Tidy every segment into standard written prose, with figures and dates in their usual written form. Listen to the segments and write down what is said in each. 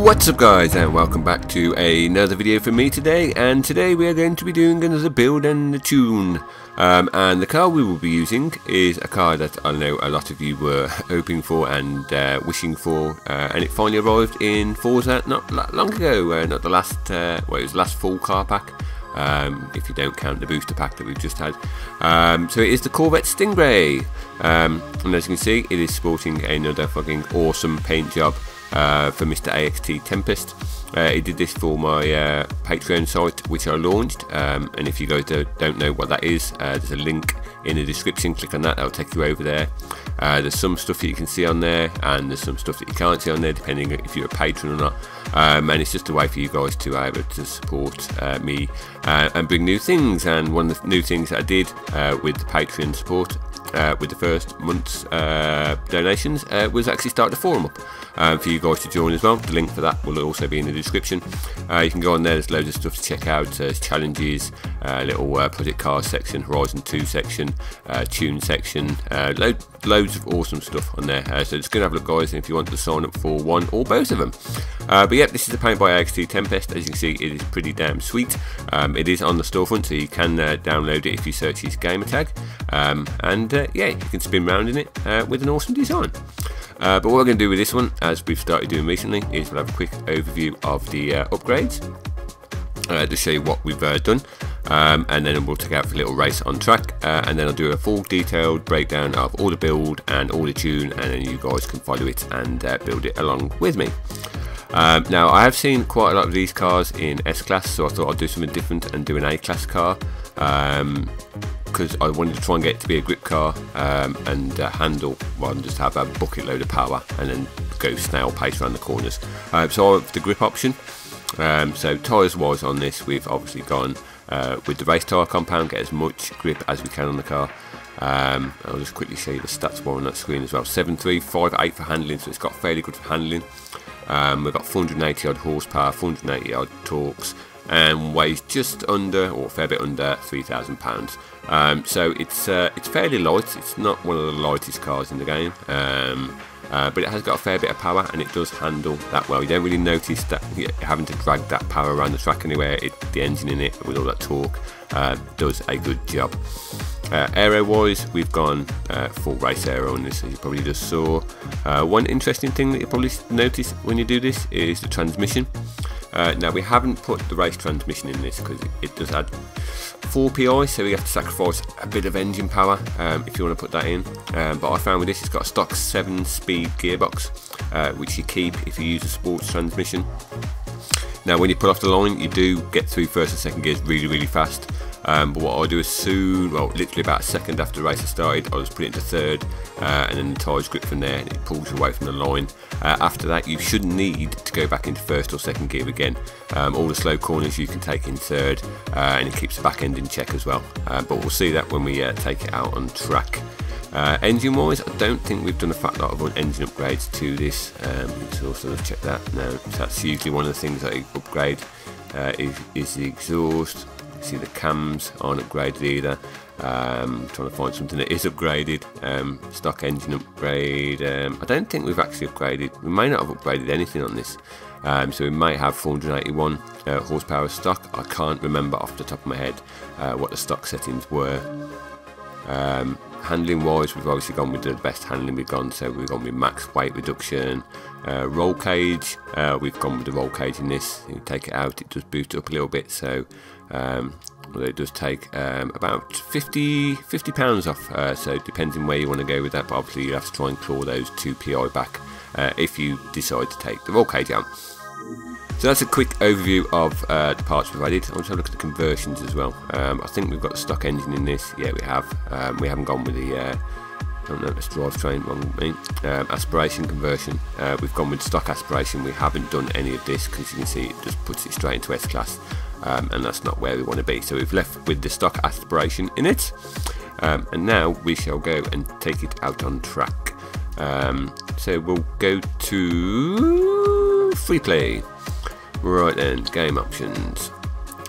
What's up guys, and welcome back to another video from me today. And today we are going to be doing another build and a tune, and the car we will be using is a car that I know a lot of you were hoping for and wishing for, and it finally arrived in Forza not long ago. Not the last well, it was the last full car pack, if you don't count the booster pack that we've just had. So it is the Corvette Stingray, and as you can see, it is sporting another fucking awesome paint job for Mr. AXT Tempest. He did this for my Patreon site, which I launched, and if you guys don't know what that is, there's a link in the description. Click on that, that'll take you over there. There's some stuff that you can see on there, and there's some stuff that you can't see on there, depending if you're a patron or not. And it's just a way for you guys to be able to support me and bring new things. And one of the new things that I did with the Patreon support, with the first month's donations, was actually start the forum up for you guys to join as well. The link for that will also be in the description. You can go on there, there's loads of stuff to check out. There's challenges, little Project Cars section, Horizon 2 section, tune section, loads of awesome stuff on there. So just go and have a look guys, and if you want to sign up for one or both of them. But yeah, this is a paint by AXT Tempest. As you can see, it is pretty damn sweet. It is on the storefront, so you can download it if you search his gamer tag, and yeah, you can spin around in it with an awesome design. But what we're going to do with this one, as we've started doing recently, is we'll have a quick overview of the upgrades to show you what we've done, and then we'll take out for a little race on track, and then I'll do a full detailed breakdown of all the build and all the tune, and then you guys can follow it and build it along with me. Now I have seen quite a lot of these cars in S-Class, so I thought I'd do something different and do an A-Class car, because I wanted to try and get it to be a grip car and handle, rather than just have a bucket load of power and then go snail pace around the corners. So I went for the grip option. So tyres wise on this, we've obviously gone with the race tyre compound, get as much grip as we can on the car. I'll just quickly show you the stats while on that screen as well. 7.358 for handling, so it's got fairly good for handling. We've got 480 odd horsepower, 480 odd torques, and weighs just under, or a fair bit under, 3,000 pounds. So it's fairly light. It's not one of the lightest cars in the game, but it has got a fair bit of power, and it does handle that well. You don't really notice that you're having to drag that power around the track anywhere. The engine in it, with all that torque, does a good job. Aero wise, we've gone full race aero on this, as you probably just saw. One interesting thing that you probably notice when you do this is the transmission. Now we haven't put the race transmission in this because it does add 4 PI, so we have to sacrifice a bit of engine power if you want to put that in. But I found with this, it's got a stock 7-speed gearbox, which you keep if you use a sports transmission. Now when you pull off the line, you do get through first and second gears really fast. But what I do is soon, well, literally about a second after the race has started, I'll just put it into third, and then the tyres grip from there, and it pulls away from the line. After that, you shouldn't need to go back into first or second gear again. All the slow corners you can take in third, and it keeps the back end in check as well. But we'll see that when we take it out on track. Engine wise, I don't think we've done a fat lot of engine upgrades to this. So sort of check that now. So that's usually one of the things that I upgrade, is the exhaust. See, the cams aren't upgraded either. Trying to find something that is upgraded. Stock engine upgrade. I don't think we've actually upgraded. We may not have upgraded anything on this. So we might have 481 horsepower stock. I can't remember off the top of my head what the stock settings were. Handling wise, we've obviously gone with the best handling we've gone, so we've gone with max weight reduction. Roll cage, we've gone with the roll cage in this. You take it out, it does boost it up a little bit, so it does take about 50 pounds off, so it depends on where you want to go with that, but obviously you have to try and claw those 2 PI back if you decide to take the roll cage out. So that's a quick overview of the parts we've added. I'll just have a look at the conversions as well. I think we've got the stock engine in this. Yeah, we have. We haven't gone with the, I don't know, let's drivetrain, wrong with me. Aspiration conversion. We've gone with stock aspiration. We haven't done any of this because you can see it just puts it straight into S-Class, and that's not where we want to be. So we've left with the stock aspiration in it, and now we shall go and take it out on track. So we'll go to free play. Right then, game options.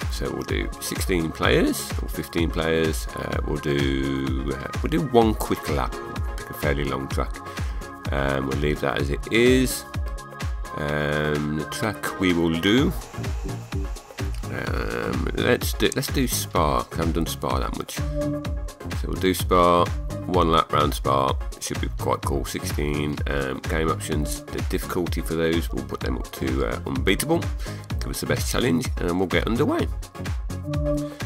So we'll do 16 players or 15 players. We'll do one quick lap. Pick a fairly long track. We'll leave that as it is. The track we will do. Let's do Spa. I haven't done Spa that much, so we'll do Spa. 1 lap round Spa. Should be quite cool. 16 game options. The difficulty for those, we'll put them up to unbeatable. Give us the best challenge, and we'll get underway.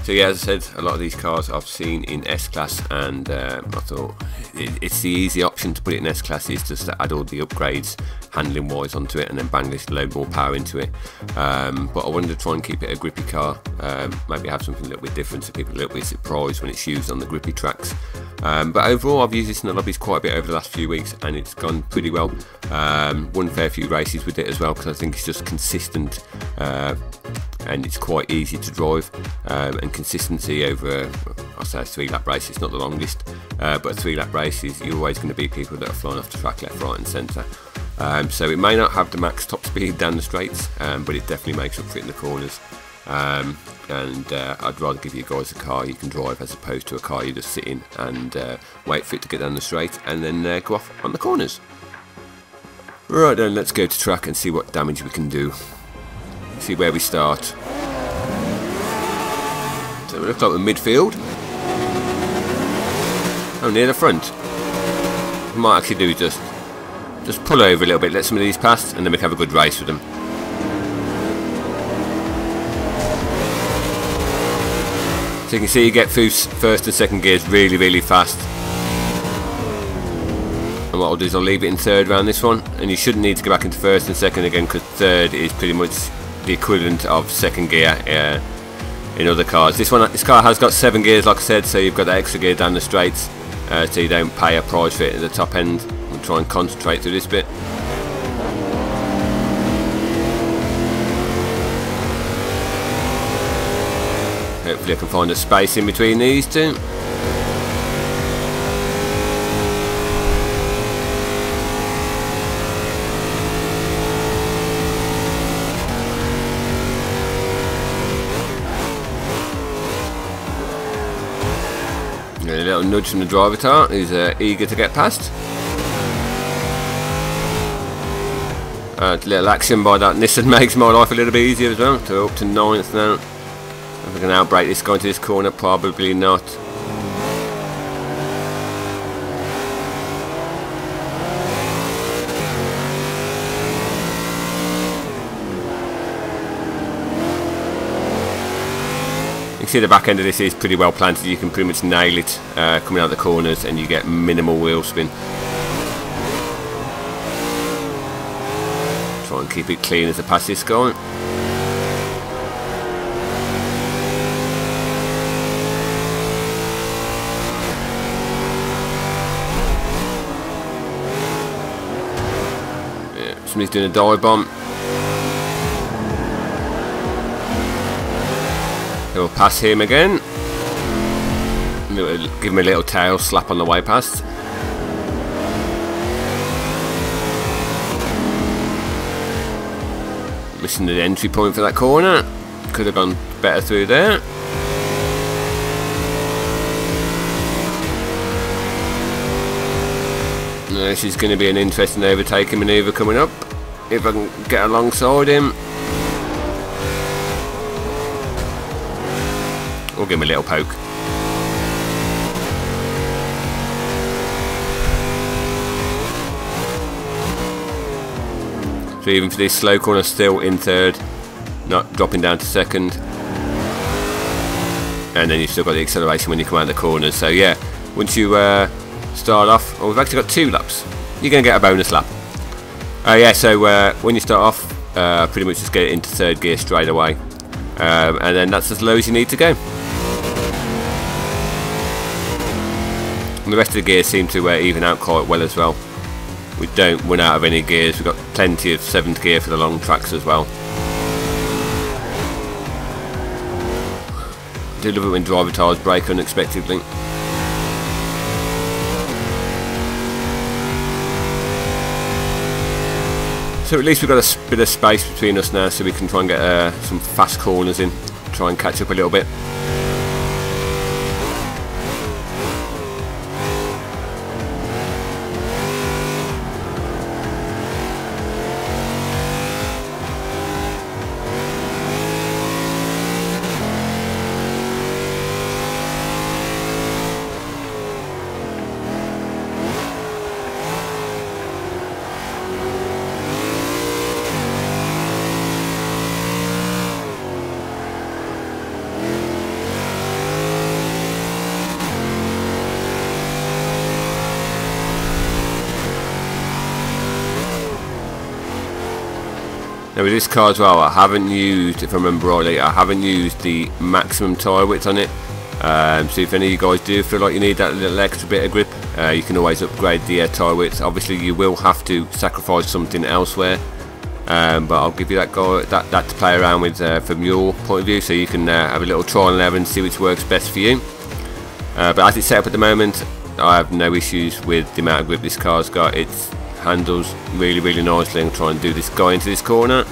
So yeah, as I said, a lot of these cars I've seen in S-Class, and I thought it's the easy option to put it in S-Class, is just to add all the upgrades handling wise onto it and then bang this load more power into it. But I wanted to try and keep it a grippy car, maybe have something a little bit different so people are a little bit surprised when it's used on the grippy tracks. But overall I've used this in the lobbies quite a bit over the last few weeks, and it's gone pretty well. Won a fair few races with it as well, because I think it's just consistent, and it's quite easy to drive, and consistency over, I'll say a 3-lap race, it's not the longest, but a 3-lap race is, you're always going to be people that are flying off the track left, right and centre. So it may not have the max top speed down the straights, but it definitely makes up for it in the corners. And I'd rather give you guys a car you can drive as opposed to a car you just sit in and wait for it to get down the straight and then go off on the corners. Right then, let's go to track and see what damage we can do. See where we start. So we look like we're midfield. Oh, near the front. What we might actually do is just pull over a little bit, let some of these pass, and then we can have a good race with them. So you can see you get through first and second gears really, really fast. And what I'll do is I'll leave it in third round this one, and you shouldn't need to go back into first and second again, because third is pretty much the equivalent of second gear in other cars. This car has got 7 gears, like I said, so you've got that extra gear down the straights, so you don't pay a price for it at the top end. We'll try and concentrate through this bit. Hopefully I can find a space in between these two. A little nudge from the driver tar, who's eager to get past. A little action by that Nissan makes my life a little bit easier as well. So up to 9th now. If I can outbrake this guy into this corner, probably not. You can see the back end of this is pretty well planted. You can pretty much nail it coming out the corners, and you get minimal wheel spin. Try and keep it clean as I pass this guy. Yeah, somebody's doing a dive bomb. We'll pass him again. Give him a little tail slap on the way past. Missing the entry point for that corner. Could have gone better through there. This is going to be an interesting overtaking manoeuvre coming up, if I can get alongside him. We'll give him a little poke. So even for this slow corner, still in third, not dropping down to second. And then you've still got the acceleration when you come out the corners. So yeah, once you start off, well, we've actually got 2 laps. You're going to get a bonus lap. Yeah, so when you start off, pretty much just get it into third gear straight away. And then that's as low as you need to go. And the rest of the gears seem to even out quite well as well. We don't run out of any gears. We've got plenty of 7th gear for the long tracks as well. I do love it when driver tires break unexpectedly. So at least we've got a bit of space between us now, so we can try and get some fast corners in, try and catch up a little bit. Now with this car as well, I haven't used, if I remember rightly, I haven't used the maximum tyre width on it. So if any of you guys do feel like you need that little extra bit of grip, you can always upgrade the tyre width. Obviously you will have to sacrifice something elsewhere, but I'll give you that to play around with from your point of view, so you can have a little trial and error and see which works best for you. But as it's set up at the moment, I have no issues with the amount of grip this car's got. It handles really nicely. I'm trying to do this guy into this corner.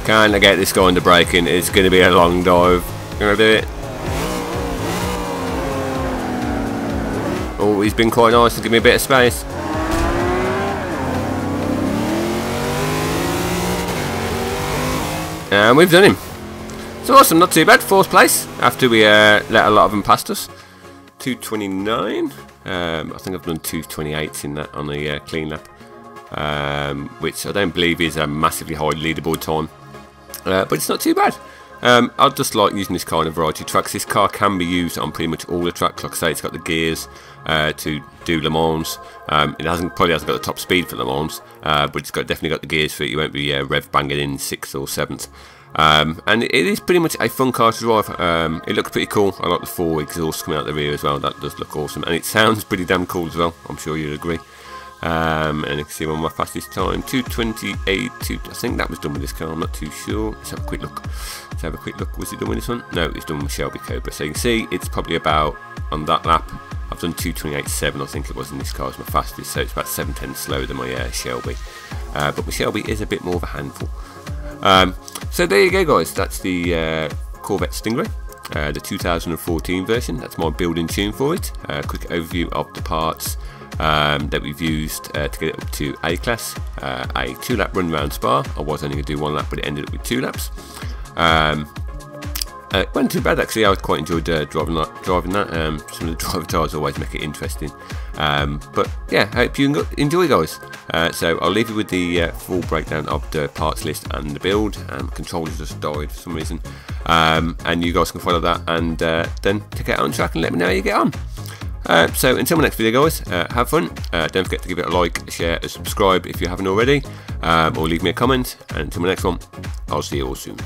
Can I get this guy into braking? It's going to be a long dive. Can I do it? Oh, he's been quite nice to give me a bit of space. And we've done him. So awesome, not too bad. 4th place after we let a lot of them past us. 2:29. I think I've done 2:28 in that on the clean lap, which I don't believe is a massively high leaderboard time. But it's not too bad. I just like using this car on a variety of tracks. This car can be used on pretty much all the tracks. Like I say, it's got the gears to do Le Mans. It probably hasn't got the top speed for Le Mans, but it's definitely got the gears for it. You won't be rev banging in 6th or 7th. And it is pretty much a fun car to drive. It looks pretty cool. I like the 4 exhaust coming out the rear as well. That does look awesome, and it sounds pretty damn cool as well. I'm sure you'll agree. And you can see on my fastest time, 2:28. I think that was done with this car. I'm not too sure. Let's have a quick look. Was it done with this one? No, it's done with Shelby Cobra. So you can see it's probably about, on that lap, I've done 2:28.7. I think it was in this car as my fastest. So it's about 7/10 slower than my Shelby. But my Shelby is a bit more of a handful. So there you go, guys. That's the Corvette Stingray. The 2014 version. That's my build-in tune for it. Quick overview of the parts that we've used to get it up to A class. A 2-lap run round Spa. I was only going to do 1 lap, but it ended up with 2 laps. It wasn't too bad actually. I quite enjoyed driving that. Some of the driver tires always make it interesting. But yeah, I hope you enjoy, guys. So I'll leave you with the full breakdown of the parts list and the build. Controller just died for some reason, and you guys can follow that and then take it out on track and let me know how you get on. So until my next video, guys, have fun. Don't forget to give it a like, a share, a subscribe if you haven't already, or leave me a comment. And until my next one, I'll see you all soon.